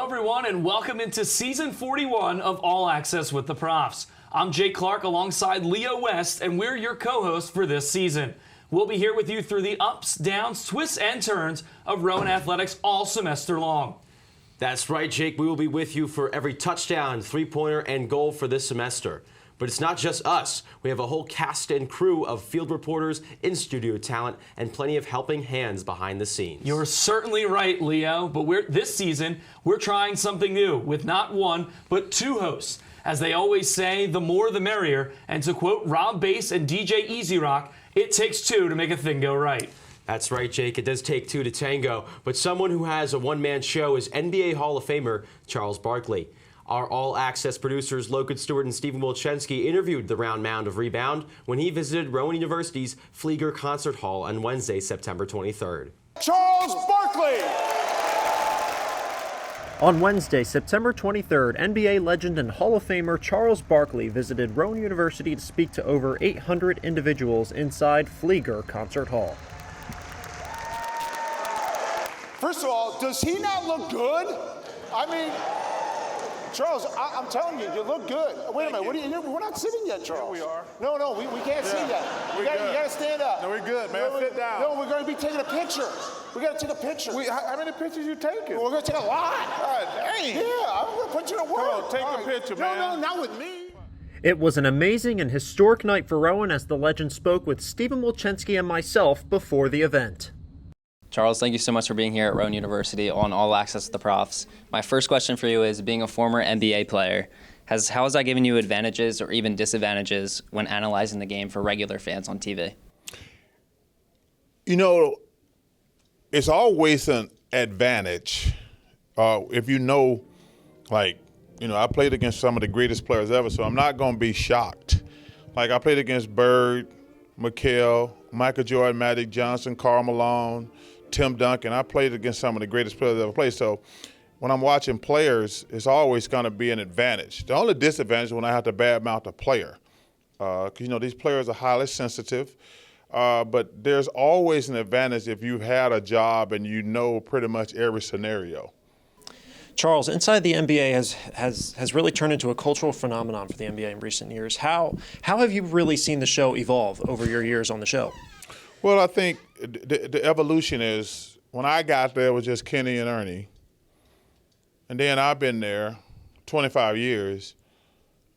everyone, and welcome into Season 41 of All Access with the Profs. I'm Jake Clark alongside Leo West, and we're your co-hosts for this season. We'll be here with you through the ups, downs, twists, and turns of Rowan Athletics all semester long. That's right, Jake. We will be with you for every touchdown, three-pointer, and goal for this semester. But it's not just us. We have a whole cast and crew of field reporters, in-studio talent, and plenty of helping hands behind the scenes. You're certainly right, Leo, but this season, we're trying something new with not one, but two hosts. As they always say, the more the merrier, and to quote Rob Bass and DJ Easy Rock, it takes two to make a thing go right. That's right, Jake. It does take two to tango, but someone who has a one-man show is NBA Hall of Famer Charles Barkley. Our all-access producers Logan Stewart and Stephen Wilczynski interviewed the round mound of rebound when he visited Rowan University's Flieger Concert Hall on Wednesday, September 23rd. Charles Barkley! On Wednesday, September 23rd, NBA legend and Hall of Famer Charles Barkley visited Rowan University to speak to over 800 individuals inside Flieger Concert Hall. First of all, does he not look good? I mean, Charles, I'm telling you, you look good. Wait a minute, we're not sitting yet, Charles. Yeah, we are. No, we can't see yet. You got to stand up. No, we're good, man. Sit down. No, we're going to be taking a picture. We got to take a picture. How many pictures you taking? We're going to take a lot. God dang. Yeah, I'm going to put you to work. Come on, take a picture, man. No, not with me. It was an amazing and historic night for Rowan as the legend spoke with Stephen Wilczynski and myself before the event. Charles, thank you so much for being here at Rowan University on All Access to the Profs. My first question for you is, being a former NBA player, how has that given you advantages or even disadvantages when analyzing the game for regular fans on TV? You know, it's always an advantage if you know, like, you know, I played against some of the greatest players ever, so I'm not going to be shocked. Like, I played against Bird, McHale, Michael Jordan, Magic Johnson, Karl Malone, Tim Duncan. I played against some of the greatest players ever played. So when I'm watching players, it's always going to be an advantage. The only disadvantage is when I have to badmouth a player. Because, you know, these players are highly sensitive. But there's always an advantage if you've had a job and you know pretty much every scenario. Charles, inside the NBA has really turned into a cultural phenomenon for the NBA in recent years. How have you really seen the show evolve over your years on the show? Well, I think the evolution is, when I got there, it was just Kenny and Ernie. And then I've been there 25 years.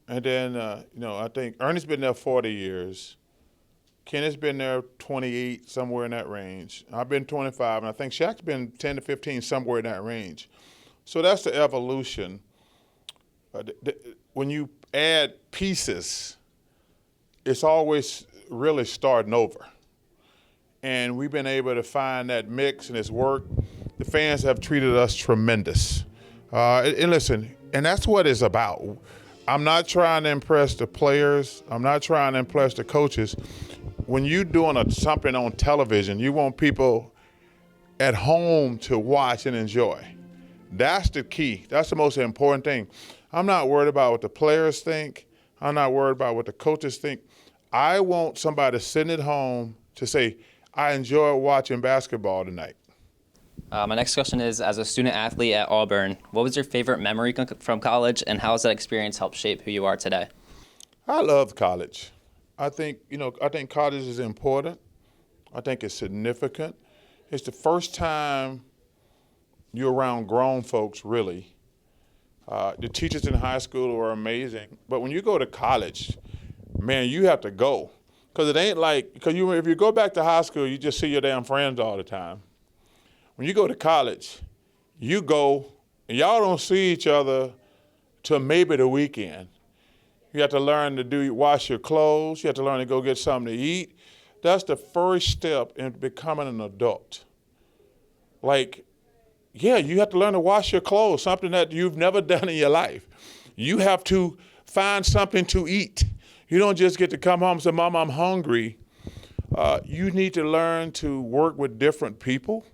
And then, you know, I think Ernie's been there 40 years. Kenny's been there 28, somewhere in that range. I've been 25, and I think Shaq's been 10 to 15, somewhere in that range. So that's the evolution. When you add pieces, it's always really starting over. And we've been able to find that mix, and it's worked. The fans have treated us tremendous. And listen, and that's what it's about. I'm not trying to impress the players. I'm not trying to impress the coaches. When you're doing something on television, you want people at home to watch and enjoy. That's the key. That's the most important thing. I'm not worried about what the players think. I'm not worried about what the coaches think. I want somebody sitting at home to say, I enjoy watching basketball tonight. My next question is, as a student athlete at Auburn, what was your favorite memory from college, and how has that experience helped shape who you are today? I love college. I think college is important. I think it's significant. It's the first time you're around grown folks, really. The teachers in high school were amazing. But when you go to college, man, you have to go. Because it ain't like, if you go back to high school, you just see your damn friends all the time. When you go to college, you go, and y'all don't see each other till maybe the weekend. You have to learn to wash your clothes. You have to learn to go get something to eat. That's the first step in becoming an adult. Like, yeah, you have to learn to wash your clothes, something that you've never done in your life. You have to find something to eat. You don't just get to come home and say, Mom, I'm hungry. You need to learn to work with different people.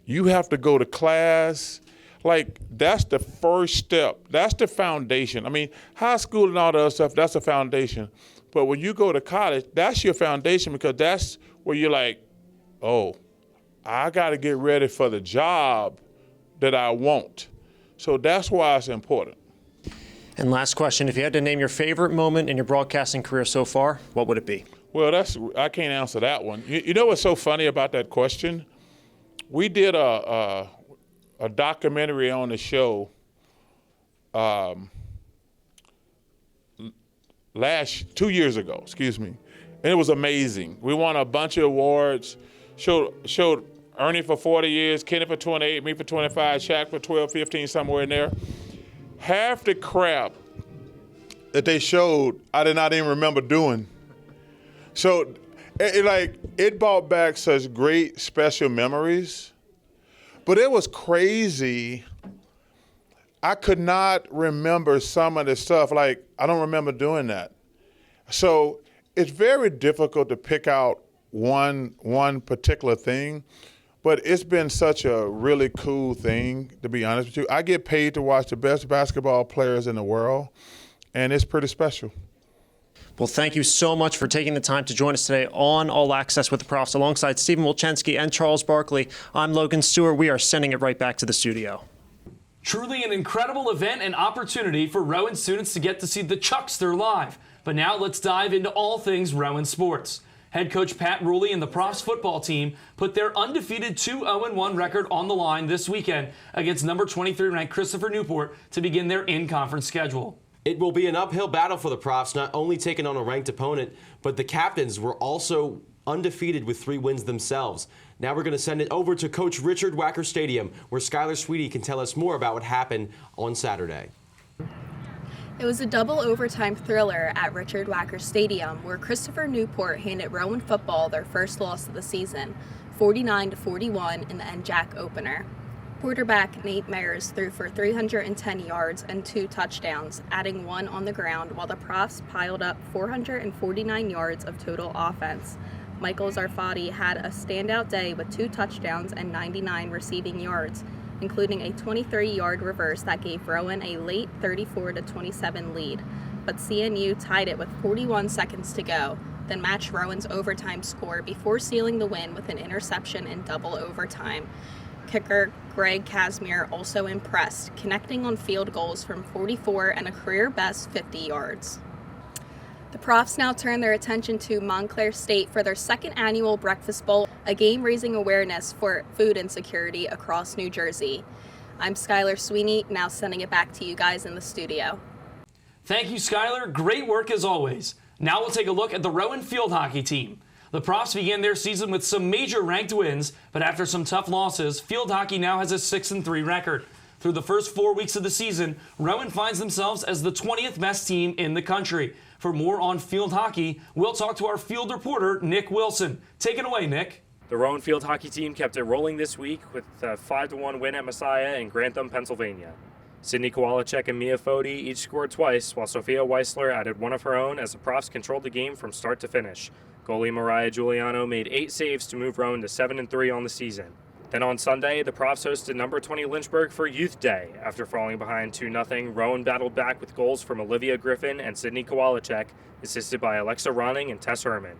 You have to go to class. Like, that's the first step. That's the foundation. I mean, high school and all the other stuff, that's the foundation. But when you go to college, that's your foundation, because that's where you're like, oh, I got to get ready for the job that I want. So that's why it's important. And last question, if you had to name your favorite moment in your broadcasting career so far, what would it be? Well, I can't answer that one. You know what's so funny about that question? We did a documentary on the show 2 years ago, and it was amazing. We won a bunch of awards, showed Ernie for 40 years, Kenny for 28, me for 25, Shaq for 12, 15, somewhere in there. Half the crap that they showed, I did not even remember doing. So it brought back such great special memories, but it was crazy. I could not remember some of the stuff. Like, I don't remember doing that. So it's very difficult to pick out one particular thing, but it's been such a really cool thing, to be honest with you. I get paid to watch the best basketball players in the world, and it's pretty special. Well, thank you so much for taking the time to join us today on All Access with the Profs. Alongside Stephen Wilczynski and Charles Barkley, I'm Logan Stewart. We are sending it right back to the studio. Truly an incredible event and opportunity for Rowan students to get to see the Chuckster live. But now let's dive into all things Rowan sports. Head coach Pat Ruley and the Profs football team put their undefeated 2-0-1 record on the line this weekend against number 23 ranked Christopher Newport to begin their in-conference schedule. It will be an uphill battle for the Profs, not only taking on a ranked opponent, but the captains were also undefeated with 3 wins themselves. Now we're going to send it over to Coach Richard Wacker Stadium, where Skylar Sweetie can tell us more about what happened on Saturday. It was a double overtime thriller at Richard Wacker Stadium, where Christopher Newport handed Rowan football their first loss of the season, 49-41 in the NJAC opener. Quarterback Nate Mayers threw for 310 yards and 2 touchdowns, adding 1 on the ground, while the Profs piled up 449 yards of total offense. Michael Zarfati had a standout day with 2 touchdowns and 99 receiving yards, including a 23-yard reverse that gave Rowan a late 34-27 lead. But CNU tied it with 41 seconds to go, then matched Rowan's overtime score before sealing the win with an interception in double overtime. Kicker Greg Casimir also impressed, connecting on field goals from 44 and a career-best 50 yards. The Profs now turn their attention to Montclair State for their 2nd annual Breakfast Bowl, a game raising awareness for food insecurity across New Jersey. I'm Skylar Sweeney, now sending it back to you guys in the studio. Thank you, Skylar. Great work as always. Now we'll take a look at the Rowan field hockey team. The Profs began their season with some major ranked wins, but after some tough losses, field hockey now has a 6-3 record. Through the first 4 weeks of the season, Rowan finds themselves as the 20th best team in the country. For more on field hockey, we'll talk to our field reporter, Nick Wilson. Take it away, Nick. The Rowan field hockey team kept it rolling this week with a 5-1 win at Messiah in Grantham, Pennsylvania. Sydney Kowalczyk and Mia Foti each scored twice, while Sophia Weissler added 1 of her own as the Profs controlled the game from start to finish. Goalie Mariah Giuliano made 8 saves to move Rowan to 7-3 on the season. Then on Sunday, the Profs hosted number 20 Lynchburg for Youth Day. After falling behind 2-0, Rowan battled back with goals from Olivia Griffin and Sydney Kowalczyk, assisted by Alexa Ronning and Tess Herman.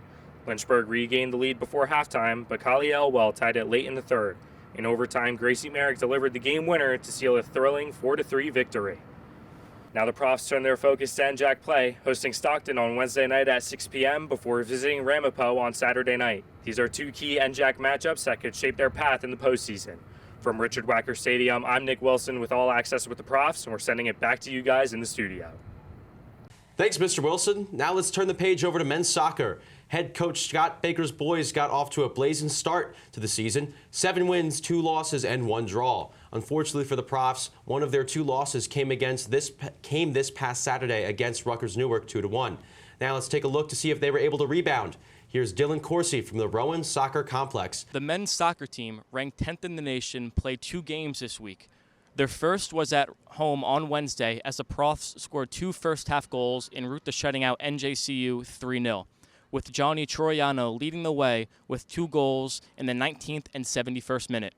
Lynchburg regained the lead before halftime, but Kali Elwell tied it late in the third. In overtime, Gracie Merrick delivered the game winner to seal a thrilling 4-3 victory. Now the Profs turn their focus to NJAC play, hosting Stockton on Wednesday night at 6 p.m. before visiting Ramapo on Saturday night. These are 2 key NJAC matchups that could shape their path in the postseason. From Richard Wacker Stadium, I'm Nick Wilson with All Access with the Profs, and we're sending it back to you guys in the studio. Thanks, Mr. Wilson. Now let's turn the page over to men's soccer. Head coach Scott Baker's boys got off to a blazing start to the season. 7 wins, 2 losses, and 1 draw. Unfortunately for the Profs, one of their 2 losses came this past Saturday against Rutgers Newark 2-1. Now let's take a look to see if they were able to rebound. Here's Dylan Corsi from the Rowan Soccer Complex. The men's soccer team, ranked 10th in the nation, played 2 games this week. Their first was at home on Wednesday as the Profs scored 2 first-half goals en route to shutting out NJCU 3-0, with Johnny Troiano leading the way with 2 goals in the 19th and 71st minute.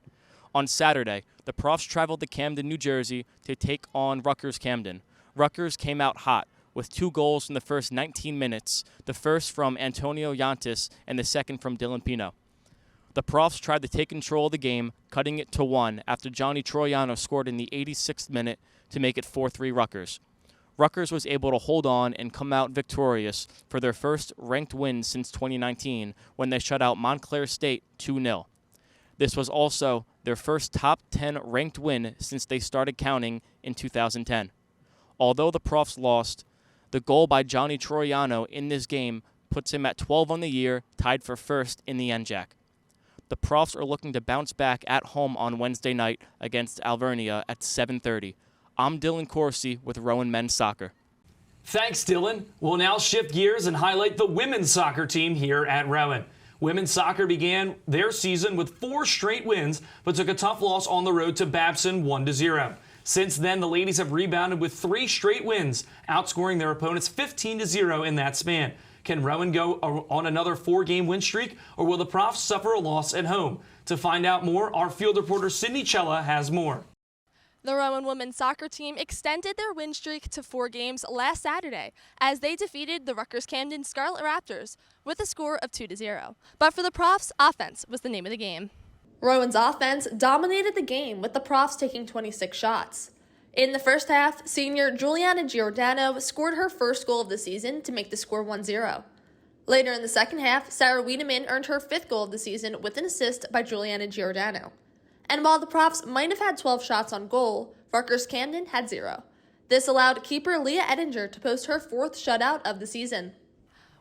On Saturday, the Profs traveled to Camden, New Jersey to take on Rutgers Camden. Rutgers came out hot with 2 goals in the first 19 minutes, the first from Antonio Yantis and the second from Dylan Pino. The Profs tried to take control of the game, cutting it to 1 after Johnny Troiano scored in the 86th minute to make it 4-3 Rutgers. Rutgers was able to hold on and come out victorious for their first ranked win since 2019 when they shut out Montclair State 2-0. This was also their first top 10 ranked win since they started counting in 2010. Although the Profs lost, the goal by Johnny Troiano in this game puts him at 12 on the year, tied for first in the NJAC. The Profs are looking to bounce back at home on Wednesday night against Alvernia at 7:30. I'm Dylan Corsi with Rowan Men's Soccer. Thanks, Dylan. We'll now shift gears and highlight the women's soccer team here at Rowan. Women's soccer began their season with 4 straight wins, but took a tough loss on the road to Babson 1-0. Since then, the ladies have rebounded with 3 straight wins, outscoring their opponents 15-0 in that span. Can Rowan go on another 4-game win streak, or will the Profs suffer a loss at home? To find out more, our field reporter Sydney Chella has more. The Rowan women's soccer team extended their win streak to 4 games last Saturday as they defeated the Rutgers-Camden Scarlet Raptors with a score of 2-0. But for the Profs, offense was the name of the game. Rowan's offense dominated the game with the Profs taking 26 shots. In the first half, senior Juliana Giordano scored her first goal of the season to make the score 1-0. Later in the second half, Sarah Wiedemann earned her 5th goal of the season with an assist by Juliana Giordano. And while the Profs might have had 12 shots on goal, Rutgers-Camden had 0. This allowed keeper Leah Ettinger to post her 4th shutout of the season.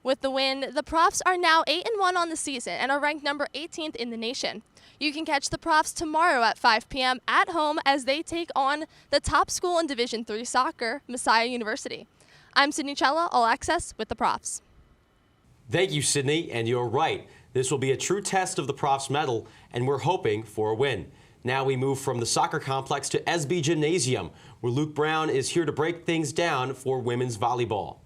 With the win, the Profs are now 8-1 on the season and are ranked number 18th in the nation. You can catch the Profs tomorrow at 5 p.m. at home as they take on the top school in Division III soccer, Messiah University. I'm Sydney Chella, All Access with the Profs. Thank you, Sydney, and you're right. This will be a true test of the Profs' mettle, and we're hoping for a win. Now we move from the soccer complex to SB Gymnasium, where Luke Brown is here to break things down for women's volleyball.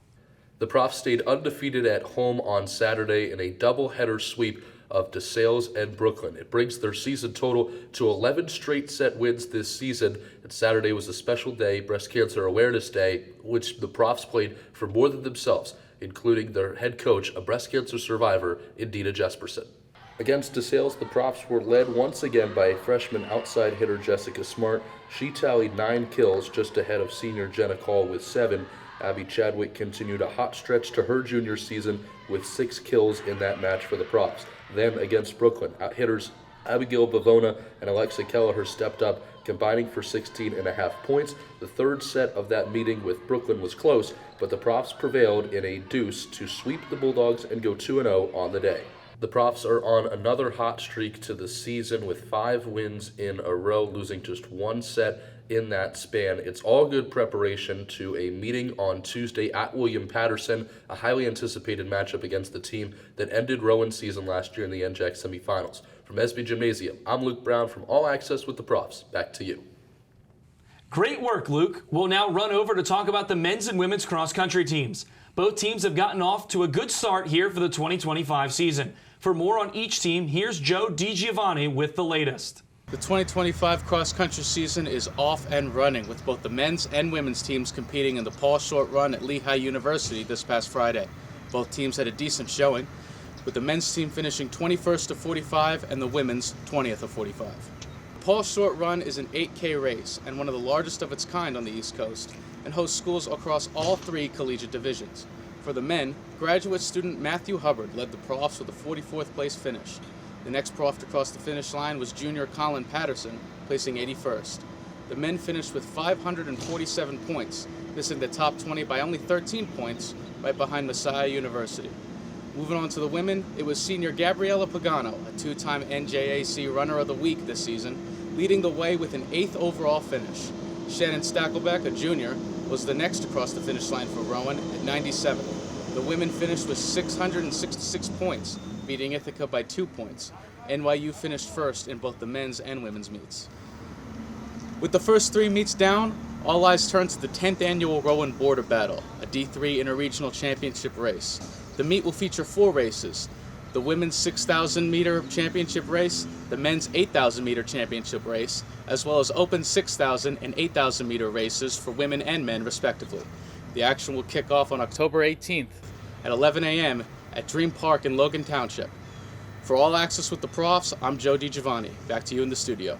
The Profs stayed undefeated at home on Saturday in a doubleheader sweep of DeSales and Brooklyn. It brings their season total to 11 straight set wins this season, and Saturday was a special day, Breast Cancer Awareness Day, which the Profs played for more than themselves, including their head coach, a breast cancer survivor, Indina Jesperson. Against DeSales, the Profs were led once again by freshman outside hitter Jessica Smart. She tallied 9 kills, just ahead of senior Jenna Call with 7. Abby Chadwick continued a hot stretch to her junior season with 6 kills in that match for the Profs. Then against Brooklyn, hitters Abigail Bavona and Alexa Kelleher stepped up, combining for 16.5 points. The third set of that meeting with Brooklyn was close, but the Profs prevailed in a deuce to sweep the Bulldogs and go 2-0 on the day. The Profs are on another hot streak to the season with 5 wins in a row, losing just 1 set in that span. It's all good preparation to a meeting on Tuesday at William Patterson, a highly anticipated matchup against the team that ended Rowan's season last year in the NJAC semifinals. From SB Gymnasium, I'm Luke Brown from All Access with the Profs. Back to you. Great work, Luke. We'll now run over to talk about the men's and women's cross-country teams. Both teams have gotten off to a good start here for the 2025 season. For more on each team, here's Joe DiGiovanni with the latest. The 2025 cross-country season is off and running, with both the men's and women's teams competing in the Paul Short Run at Lehigh University this past Friday. Both teams had a decent showing, with the men's team finishing 21st of 45 and the women's 20th of 45. The Paul Short Run is an 8K race and one of the largest of its kind on the East Coast, and hosts schools across all 3 collegiate divisions. For the men, graduate student Matthew Hubbard led the Profs with a 44th place finish. The next Prof to cross the finish line was junior Colin Patterson, placing 81st. The men finished with 547 points, missing the top 20 by only 13 points, right behind Messiah University. Moving on to the women, it was senior Gabriella Pagano, a 2-time NJAC Runner of the Week this season, leading the way with an 8th overall finish. Shannon Stackelbeck, a junior, was the next to cross the finish line for Rowan at 97. The women finished with 666 points, beating Ithaca by 2 points. NYU finished first in both the men's and women's meets. With the first 3 meets down, all eyes turned to the 10th annual Rowan Border Battle, a D3 interregional championship race. The meet will feature 4 races: the women's 6,000 meter championship race, the men's 8,000 meter championship race, as well as open 6,000 and 8,000 meter races for women and men respectively. The action will kick off on October 18th at 11 a.m. at Dream Park in Logan Township. For All Access with the Profs, I'm Joe DiGiovanni. Back to you in the studio.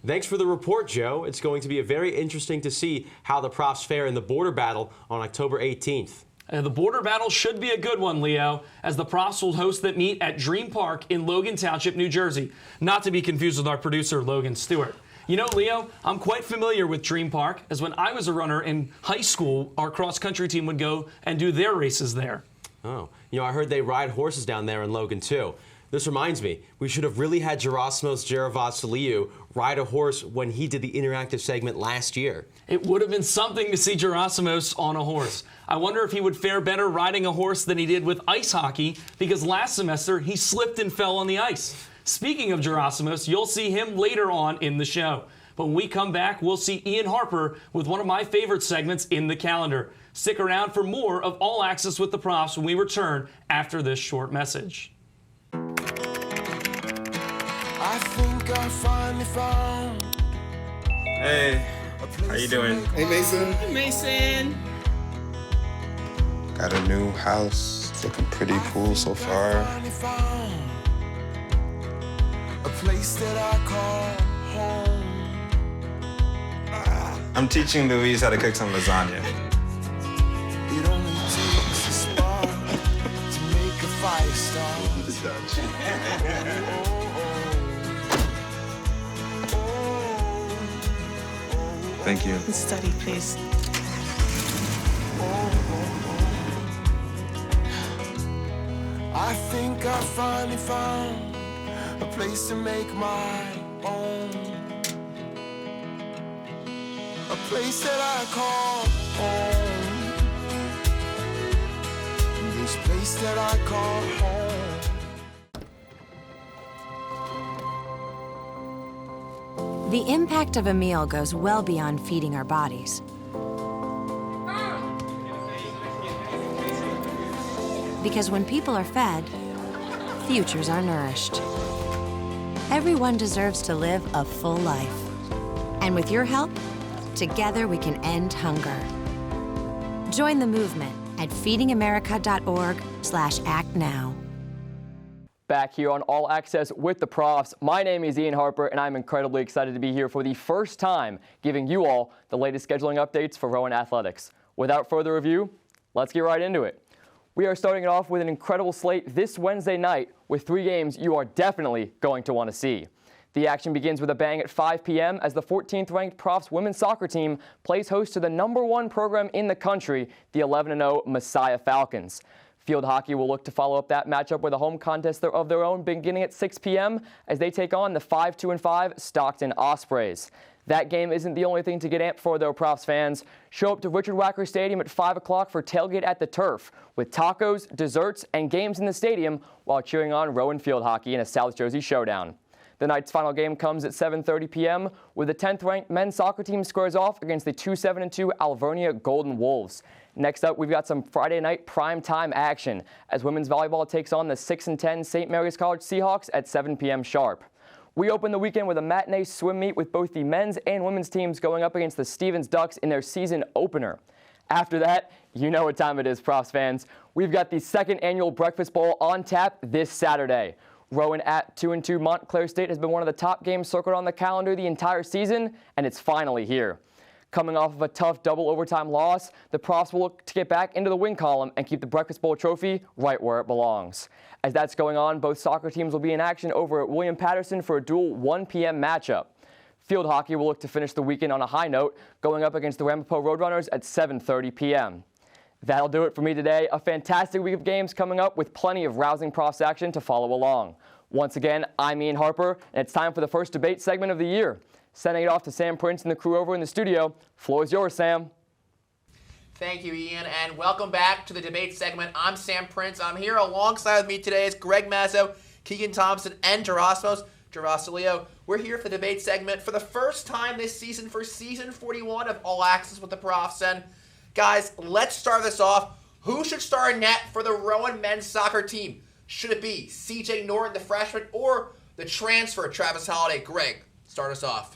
Thanks for the report, Joe. It's going to be very interesting to see how the Profs fare in the border battle on October 18th. The border battle should be a good one, Leo, as the Profs will host that meet at Dream Park in Logan Township, New Jersey. Not to be confused with our producer, Logan Stewart. You know, Leo, I'm quite familiar with Dream Park, as when I was a runner in high school, our cross-country team would go and do their races there. Oh, you know, I heard they ride horses down there in Logan, too. This reminds me, we should have really had Gerasimos Geravasiliou ride a horse when he did the interactive segment last year. It would have been something to see Gerasimos on a horse. I wonder if he would fare better riding a horse than he did with ice hockey, because last semester he slipped and fell on the ice. Speaking of Gerasimos, you'll see him later on in the show. But when we come back, we'll see Ian Harper with one of my favorite segments in the calendar. Stick around for more of All Access with the Profs when we return after this short message. I think I finally found. Hey, how you doing? Hey, Mason. Hey, Mason. Got a new house. It's looking pretty cool so far. A place that I call home. I'm teaching Louise how to cook some lasagna. It only takes a spark to make a fire start. Thank you. Study, please. I think I finally found a place to make my own. A place that I call home. This place that I call home. The impact of a meal goes well beyond feeding our bodies. Because when people are fed, futures are nourished. Everyone deserves to live a full life. And with your help, together we can end hunger. Join the movement at feedingamerica.org/actnow. Back here on All Access with the Profs. My name is Ian Harper, and I'm incredibly excited to be here for the first time giving you all the latest scheduling updates for Rowan Athletics. Without further ado, let's get right into it. We are starting it off with an incredible slate this Wednesday night with 3 games you are definitely going to want to see. The action begins with a bang at 5 p.m. as the 14th-ranked Profs women's soccer team plays host to the #1 program in the country, the 11-0 Messiah Falcons. Field hockey will look to follow up that matchup with a home contest of their own beginning at 6 p.m. as they take on the 5-2-5 Stockton Ospreys. That game isn't the only thing to get amped for, though, Profs fans. Show up to Richard Wacker Stadium at 5 o'clock for Tailgate at the Turf, with tacos, desserts, and games in the stadium while cheering on Rowan field hockey in a South Jersey showdown. The night's final game comes at 7:30 p.m. with the 10th-ranked men's soccer team squares off against the 2-7-2 Alvernia Golden Wolves. Next up, we've got some Friday night primetime action as women's volleyball takes on the 6-10 St. Mary's College Seahawks at 7 p.m. sharp. We open the weekend with a matinee swim meet with both the men's and women's teams going up against the Stevens Ducks in their season opener. After that, you know what time it is, Profs fans. We've got the 2nd annual Breakfast Bowl on tap this Saturday. Rowan at 2-2 Montclair State has been one of the top games circled on the calendar the entire season, and it's finally here. Coming off of a tough double overtime loss, the Profs will look to get back into the win column and keep the Breakfast Bowl trophy right where it belongs. As that's going on, both soccer teams will be in action over at William Patterson for a dual 1 p.m. matchup. Field hockey will look to finish the weekend on a high note, going up against the Ramapo Roadrunners at 7:30 p.m. That'll do it for me today. A fantastic week of games coming up with plenty of rousing Profs action to follow along. Once again, I'm Ian Harper, and it's time for the first debate segment of the year. Sending it off to Sam Prince and the crew over in the studio. Floor is yours, Sam. Thank you, Ian, and welcome back to the debate segment. I'm Sam Prince. I'm here alongside with me today is Greg Mazzo, Keegan Thompson, and Gerasimos Geravasiliou. We're here for the debate segment for the first time this season for season 41 of All Access with the Profs. And guys, let's start this off. Who should start in net for the Rowan men's soccer team? Should it be CJ Norton, the freshman, or the transfer, Travis Holliday? Greg, start us off.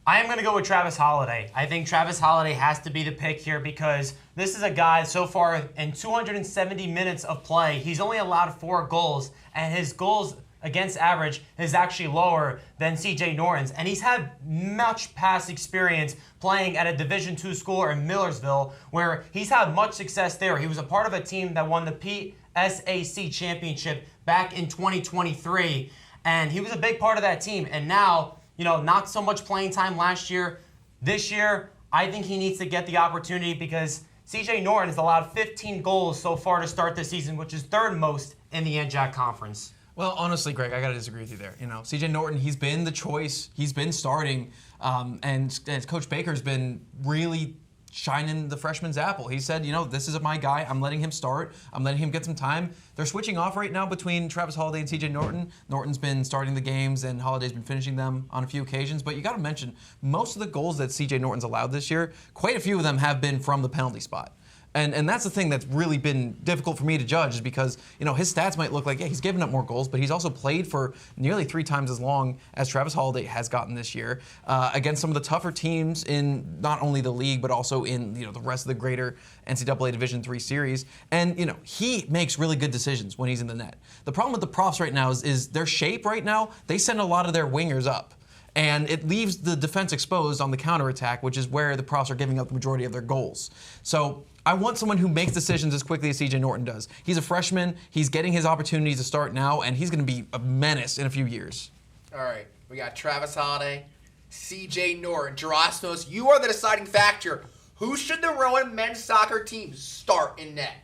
I am going to go with Travis Holliday. I think Travis Holliday has to be the pick here because this is a guy so far in 270 minutes of play, he's only allowed 4 goals, and his goals against average is actually lower than CJ Norton's. And he's had much past experience playing at a Division II school in Millersville, where he's had much success there. He was a part of a team that won the PSAC championship back in 2023. And he was a big part of that team. And now, not so much playing time last year. This year, I think he needs to get the opportunity because CJ Norton has allowed 15 goals so far to start this season, which is third most in the NJAC conference. Well, honestly, Greg, I got to disagree with you there. CJ Norton, he's been the choice. He's been starting, and Coach Baker's been really shining the freshman's apple. He said, this is my guy. I'm letting him start. I'm letting him get some time. They're switching off right now between Travis Holiday and CJ Norton. Norton's been starting the games, and Holiday's been finishing them on a few occasions. But you got to mention, most of the goals that CJ Norton's allowed this year, quite a few of them have been from the penalty spot. And that's the thing that's really been difficult for me to judge is because, his stats might look like, he's given up more goals, but he's also played for nearly 3 times as long as Travis Holiday has gotten this year against some of the tougher teams in not only the league, but also in, the rest of the greater NCAA Division III series. And, he makes really good decisions when he's in the net. The problem with the Profs right now is their shape right now, they send a lot of their wingers up. And it leaves the defense exposed on the counterattack, which is where the Profs are giving up the majority of their goals. So I want someone who makes decisions as quickly as CJ Norton does. He's a freshman. He's getting his opportunities to start now, and he's going to be a menace in a few years. All right, we got Travis Holiday, CJ Norton, Gerasimus. You are the deciding factor. Who should the Rowan men's soccer team start in net?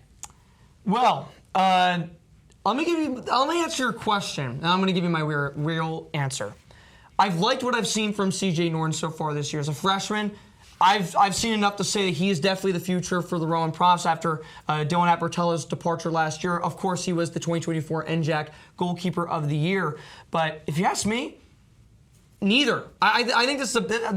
Well, let me answer your question, and I'm going to give you my real answer. I've liked what I've seen from CJ Norton so far this year. As a freshman, I've seen enough to say that he is definitely the future for the Rowan Profs after Dylan Apertella's departure last year. Of course, he was the 2024 NJAC Goalkeeper of the Year. But if you ask me, neither. I think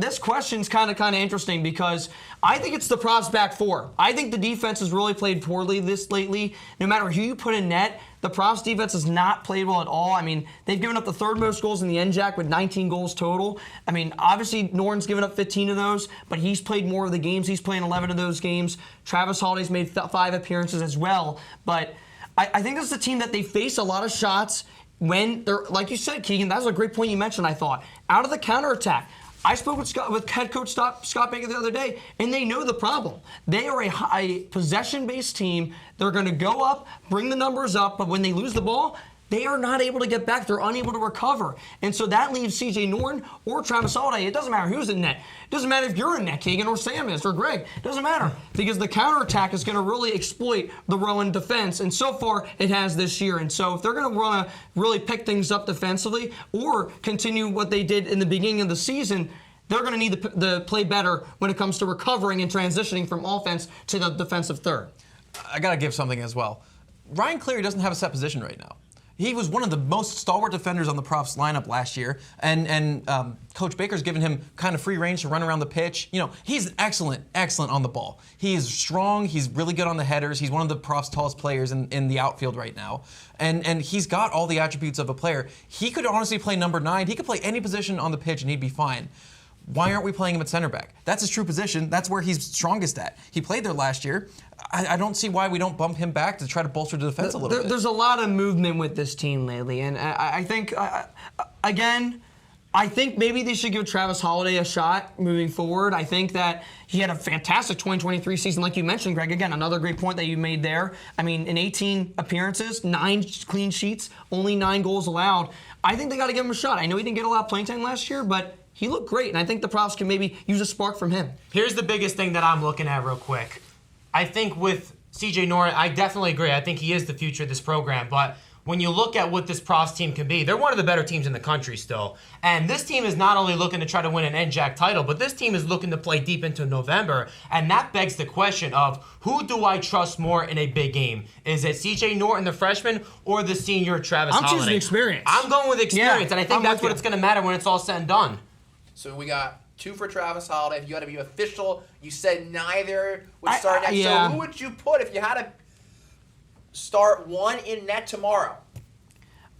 this question's kind of interesting because I think it's the Profs' back four. I think the defense has really played poorly lately. No matter who you put in net, the Profs' defense has not played well at all. I mean, they've given up the third most goals in the NJAC with 19 goals total. I mean, obviously, Norton's given up 15 of those, but he's played more of the games. He's playing 11 of those games. Travis Holiday's made 5 appearances as well. But I think this is a team that they face a lot of shots when they're, like you said, Keegan, that was a great point you mentioned, I thought. Out of the counterattack. I spoke with head coach Scott Baker the other day, and they know the problem. They are a possession-based team. They're going to go up, bring the numbers up, but when they lose the ball, they are not able to get back. They're unable to recover. And so that leaves CJ Norton or Travis Holiday. It doesn't matter who's in net. It doesn't matter if you're in net, Keegan, or Sam is, or Greg. It doesn't matter because the counterattack is going to really exploit the Rowan defense. And so far, it has this year. And so if they're going to want to really pick things up defensively or continue what they did in the beginning of the season, they're going to need to play better when it comes to recovering and transitioning from offense to the defensive third. I got to give something as well. Ryan Cleary doesn't have a set position right now. He was one of the most stalwart defenders on the Profs lineup last year, and Coach Baker's given him kind of free range to run around the pitch. He's excellent on the ball. He is strong. He's really good on the headers. He's one of the Profs' tallest players in the outfield right now, and he's got all the attributes of a player. He could honestly play number 9. He could play any position on the pitch, and he'd be fine. Why aren't we playing him at center back? That's his true position. That's where he's strongest at. He played there last year. I don't see why we don't bump him back to try to bolster the defense a little bit. There's a lot of movement with this team lately, and I think, again, I think maybe they should give Travis Holiday a shot moving forward. I think that he had a fantastic 2023 season, like you mentioned, Greg. Again, another great point that you made there. I mean, in 18 appearances, 9 clean sheets, only 9 goals allowed. I think they got to give him a shot. I know he didn't get a lot of playing time last year, but he looked great, and I think the Profs can maybe use a spark from him. Here's the biggest thing that I'm looking at real quick. I think with CJ Norton, I definitely agree. I think he is the future of this program, but when you look at what this Profs team can be, they're one of the better teams in the country still. And this team is not only looking to try to win an NJAC title, but this team is looking to play deep into November. And that begs the question of, who do I trust more in a big game? Is it CJ Norton, the freshman, or the senior Travis Holiday? I'm choosing experience. I'm going with experience, and I think that's what you. it's going to matter when it's all said and done. So we got 2 for Travis Holiday. If you had to be official, you said neither would start next. So who would you put if you had to start one in net tomorrow?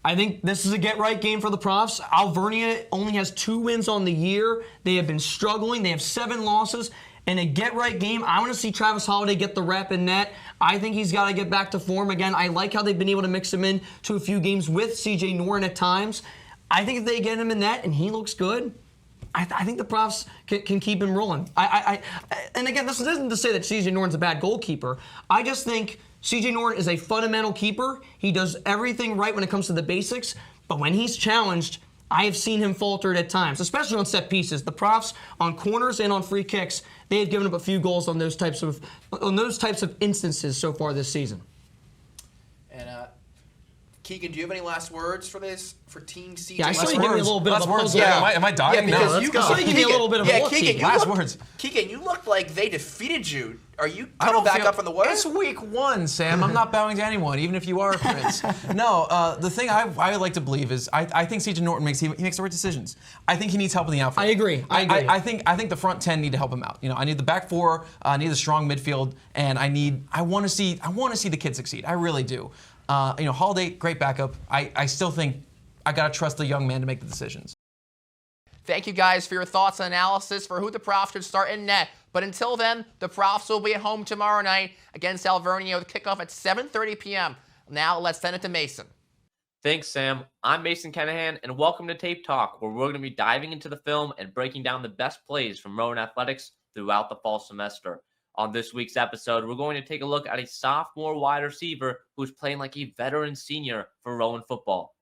I think this is a get-right game for the Profs. Alvernia only has 2 wins on the year. They have been struggling. They have 7 losses. in a get-right game, I want to see Travis Holiday get the rep in net. I think he's got to get back to form again. I like how they've been able to mix him in to a few games with C.J. Norton at times. I think if they get him in net and he looks good, I think the Profs can keep him rolling. And again, this isn't to say that C.J. Norton's a bad goalkeeper. I just think C.J. Norton is a fundamental keeper. He does everything right when it comes to the basics, but when he's challenged, I have seen him falter at times, especially on set pieces. The Profs on corners and on free kicks, they have given up a few goals on those types of instances so far this season. And Keegan, do you have any last words for Team CJ? Yeah, I saw you give me a little bit of a puzzle. Yeah, am I dying? Yeah, because No, you let's go. Give me a little bit of a look, Keegan, Last words. Keegan, you looked like they defeated you. Are you I coming don't back feel- up from the word? It's week 1, Sam. I'm not bowing to anyone, even if you are a prince. No, the thing I like to believe is I think C.J. Norton makes the right decisions. I think he needs help in the outfield. I agree. I think the front 10 need to help him out. I need the back 4. I need a strong midfield, and I want to see the kid succeed. I really do. Holiday, great backup. I still think I gotta trust the young man to make the decisions. Thank you guys for your thoughts and analysis for who the Profs should start in net. But until then, the Profs will be at home tomorrow night against Alvernia with kickoff at 7:30 p.m. Now let's send it to Mason. Thanks, Sam. I'm Mason Kenahan, and welcome to Tape Talk, where we're going to be diving into the film and breaking down the best plays from Rowan Athletics throughout the fall semester. On this week's episode, we're going to take a look at a sophomore wide receiver who's playing like a veteran senior for Rowan football.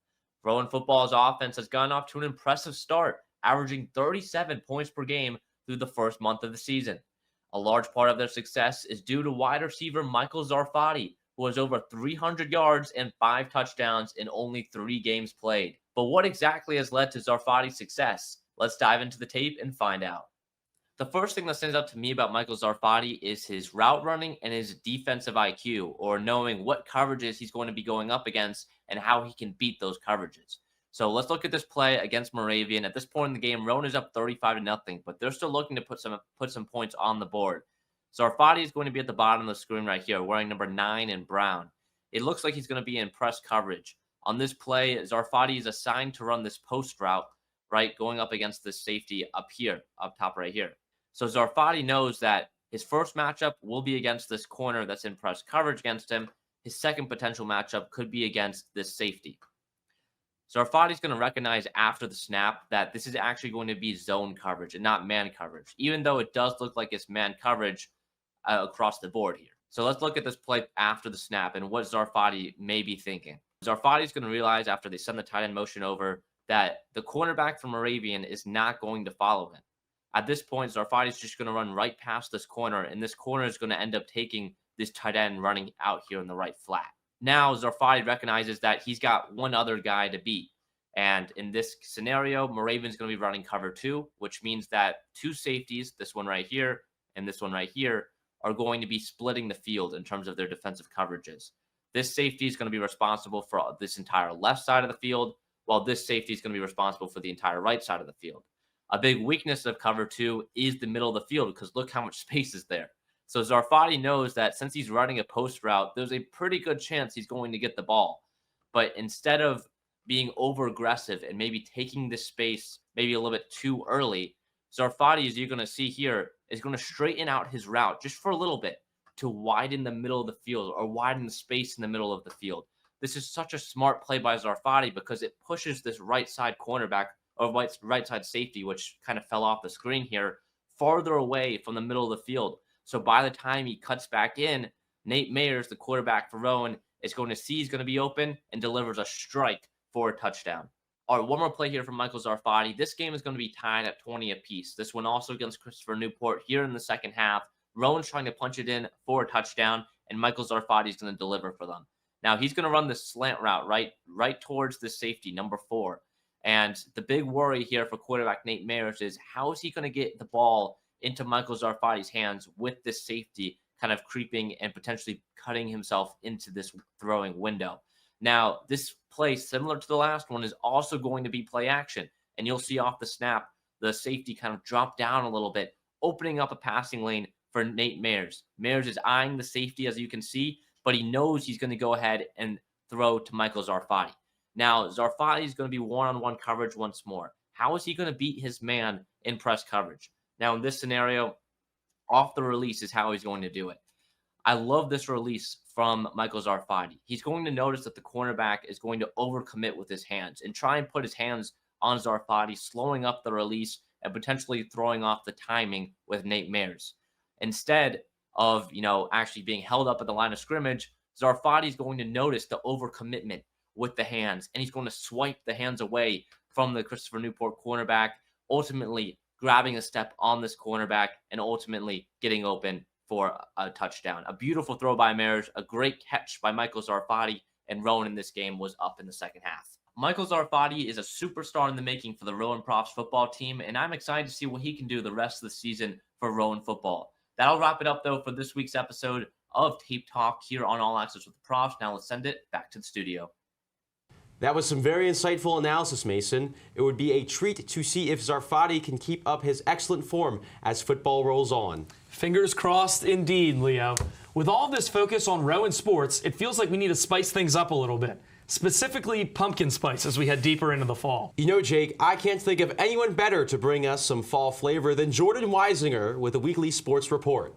Rowan football's offense has gotten off to an impressive start, averaging 37 points per game through the first month of the season. A large part of their success is due to wide receiver Michael Zarfati, who has over 300 yards and 5 touchdowns in only 3 games played. But what exactly has led to Zarfati's success? Let's dive into the tape and find out. The first thing that stands out to me about Michael Zarfati is his route running and his defensive IQ, or knowing what coverages he's going to be going up against and how he can beat those coverages. So let's look at this play against Moravian. At this point in the game, Rowan is up 35-0, but they're still looking to put some points on the board. Zarfati is going to be at the bottom of the screen right here, wearing number 9 in brown. It looks like he's going to be in press coverage. On this play, Zarfati is assigned to run this post route, right, going up against this safety up here, up top right here. So Zarfati knows that his first matchup will be against this corner that's in press coverage against him. His second potential matchup could be against this safety. Zarfati's going to recognize after the snap that this is actually going to be zone coverage and not man coverage, even though it does look like it's man coverage across the board here. So let's look at this play after the snap and what Zarfati may be thinking. Zarfati's going to realize after they send the tight end motion over that the cornerback from Moravian is not going to follow him. At this point, Zarfati is just going to run right past this corner, and this corner is going to end up taking this tight end running out here in the right flat. Now, Zarfati recognizes that he's got one other guy to beat. And in this scenario, Moravian's going to be running cover 2, which means that 2 safeties, this one right here and this one right here, are going to be splitting the field in terms of their defensive coverages. This safety is going to be responsible for this entire left side of the field, while this safety is going to be responsible for the entire right side of the field. A big weakness of cover 2 is the middle of the field, because look how much space is there. So Zarfati knows that since he's running a post route, there's a pretty good chance he's going to get the ball. But instead of being over aggressive and maybe taking this space maybe a little bit too early, Zarfati, as you're going to see here, is going to straighten out his route just for a little bit to widen the middle of the field or widen the space in the middle of the field. This is such a smart play by Zarfati because it pushes this right side cornerback or right side safety, which kind of fell off the screen here, farther away from the middle of the field. So by the time he cuts back in, Nate Mayers, the quarterback for Rowan, is going to see he's going to be open and delivers a strike for a touchdown. All right, one more play here from Michael Zarfati. This game is going to be tied at 20 apiece. This one also against Christopher Newport here in the second half. Rowan's trying to punch it in for a touchdown, and Michael Zarfati is going to deliver for them. Now, he's going to run this slant route right towards the safety, number 4. And the big worry here for quarterback Nate Mayers is how is he going to get the ball into Michael Zarfati's hands with this safety kind of creeping and potentially cutting himself into this throwing window. Now, this play, similar to the last one, is also going to be play action. And you'll see off the snap, the safety kind of drop down a little bit, opening up a passing lane for Nate Mayers. Mayers is eyeing the safety, as you can see, but he knows he's going to go ahead and throw to Michael Zarfati. Now, Zarfati is going to be one-on-one coverage once more. How is he going to beat his man in press coverage? Now, in this scenario, off the release is how he's going to do it. I love this release from Michael Zarfati. He's going to notice that the cornerback is going to overcommit with his hands and try and put his hands on Zarfati, slowing up the release and potentially throwing off the timing with Nate Mears. Instead of, actually being held up at the line of scrimmage, Zarfati is going to notice the overcommitment with the hands, and he's going to swipe the hands away from the Christopher Newport cornerback, ultimately grabbing a step on this cornerback and ultimately getting open for a touchdown. A beautiful throw by Mears, a great catch by Michael Zarfati, and Rowan in this game was up in the second half. Michael Zarfati is a superstar in the making for the Rowan Profs football team, and I'm excited to see what he can do the rest of the season for Rowan football. That'll wrap it up, though, for this week's episode of Tape Talk here on All Access with the Profs. Now let's send it back to the studio. That was some very insightful analysis, Mason. It would be a treat to see if Zarfati can keep up his excellent form as football rolls on. Fingers crossed indeed, Leo. With all this focus on Rowan sports, it feels like we need to spice things up a little bit. Specifically pumpkin spice as we head deeper into the fall. Jake, I can't think of anyone better to bring us some fall flavor than Jordan Weisinger with a weekly sports report.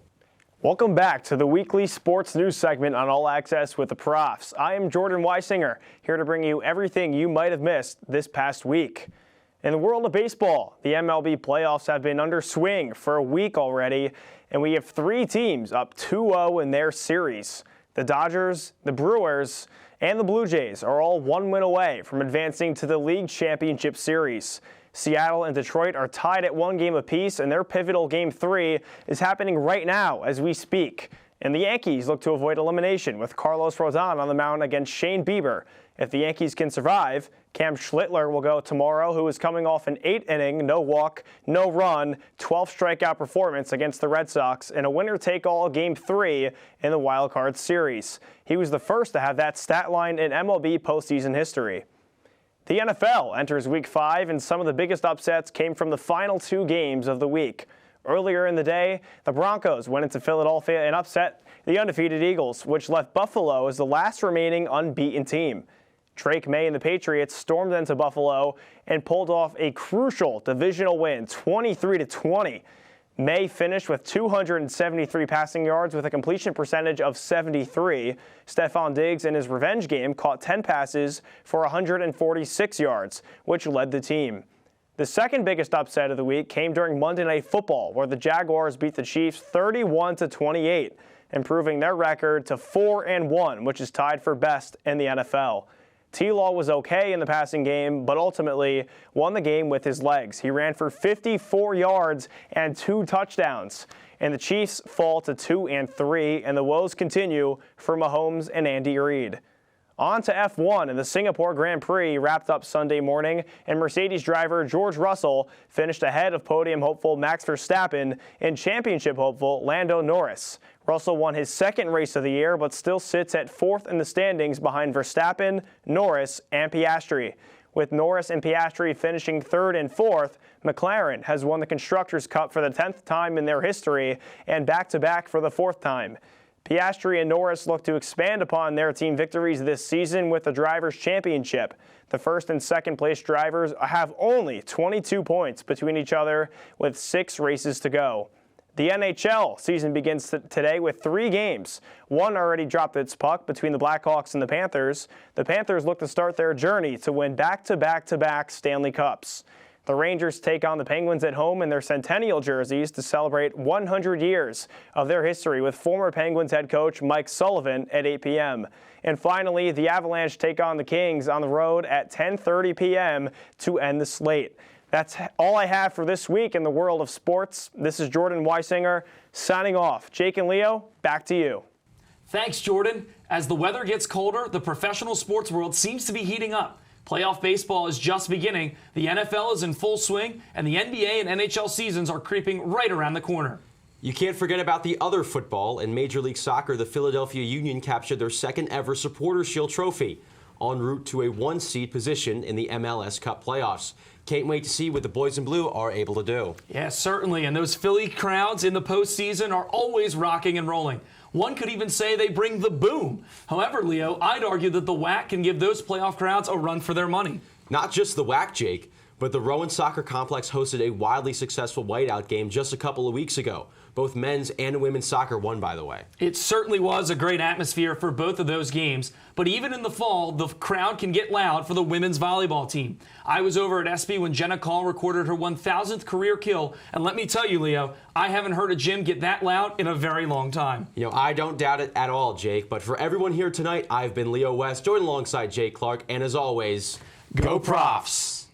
Welcome back to the weekly sports news segment on All Access with the Profs. I am Jordan Weisinger, here to bring you everything you might have missed this past week. In the world of baseball, the MLB playoffs have been under swing for a week already, and we have 3 teams up 2-0 in their series. The Dodgers, the Brewers, and the Blue Jays are all 1 win away from advancing to the League Championship Series. Seattle and Detroit are tied at 1 game apiece, and their pivotal Game 3 is happening right now as we speak. And the Yankees look to avoid elimination with Carlos Rodon on the mound against Shane Bieber. If the Yankees can survive, Cam Schlittler will go tomorrow, who is coming off an 8-inning, no walk, no run, 12-strikeout performance against the Red Sox in a winner-take-all Game 3 in the Wild Card Series. He was the first to have that stat line in MLB postseason history. The NFL enters Week 5, and some of the biggest upsets came from the final 2 games of the week. Earlier in the day, the Broncos went into Philadelphia and upset the undefeated Eagles, which left Buffalo as the last remaining unbeaten team. Drake May and the Patriots stormed into Buffalo and pulled off a crucial divisional win, 23-20. May finished with 273 passing yards with a completion percentage of 73. Stephon Diggs in his revenge game caught 10 passes for 146 yards, which led the team. The second biggest upset of the week came during Monday Night Football, where the Jaguars beat the Chiefs 31-28, improving their record to 4-1, which is tied for best in the NFL. T-Law was okay in the passing game, but ultimately won the game with his legs. He ran for 54 yards and 2 touchdowns. And the Chiefs fall to 2-3, and the woes continue for Mahomes and Andy Reid. On to F1, and the Singapore Grand Prix wrapped up Sunday morning, and Mercedes driver George Russell finished ahead of podium hopeful Max Verstappen and championship hopeful Lando Norris. Russell won his second race of the year, but still sits at 4th in the standings behind Verstappen, Norris, and Piastri. With Norris and Piastri finishing 3rd and 4th, McLaren has won the Constructors' Cup for the 10th time in their history and back-to-back for the 4th time. Piastri and Norris look to expand upon their team victories this season with the Drivers' Championship. The first and second place drivers have only 22 points between each other with 6 races to go. The NHL season begins today with 3 games. One already dropped its puck between the Blackhawks and the Panthers. The Panthers look to start their journey to win back-to-back-to-back Stanley Cups. The Rangers take on the Penguins at home in their centennial jerseys to celebrate 100 years of their history with former Penguins head coach Mike Sullivan at 8 p.m. And finally, the Avalanche take on the Kings on the road at 10:30 p.m. to end the slate. That's all I have for this week in the world of sports. This is Jordan Weisinger signing off. Jake and Leo, back to you. Thanks, Jordan. As the weather gets colder, the professional sports world seems to be heating up. Playoff baseball is just beginning, the NFL is in full swing, and the NBA and NHL seasons are creeping right around the corner. You can't forget about the other football. In Major League Soccer, the Philadelphia Union captured their second ever Supporters Shield trophy, en route to a 1-seed position in the MLS Cup playoffs. Can't wait to see what the boys in blue are able to do. Yeah, certainly, and those Philly crowds in the postseason are always rocking and rolling. One could even say they bring the boom. However, Leo, I'd argue that the WAC can give those playoff crowds a run for their money. Not just the WAC, Jake, but the Rowan Soccer Complex hosted a wildly successful whiteout game just a couple of weeks ago. Both men's and women's soccer won, by the way. It certainly was a great atmosphere for both of those games, but even in the fall, the crowd can get loud for the women's volleyball team. I was over at SB when Jenna Call recorded her 1,000th career kill, and let me tell you, Leo, I haven't heard a gym get that loud in a very long time. You know, I don't doubt it at all, Jake, but for everyone here tonight, I've been Leo West, joined alongside Jake Clark, and as always, go Profs!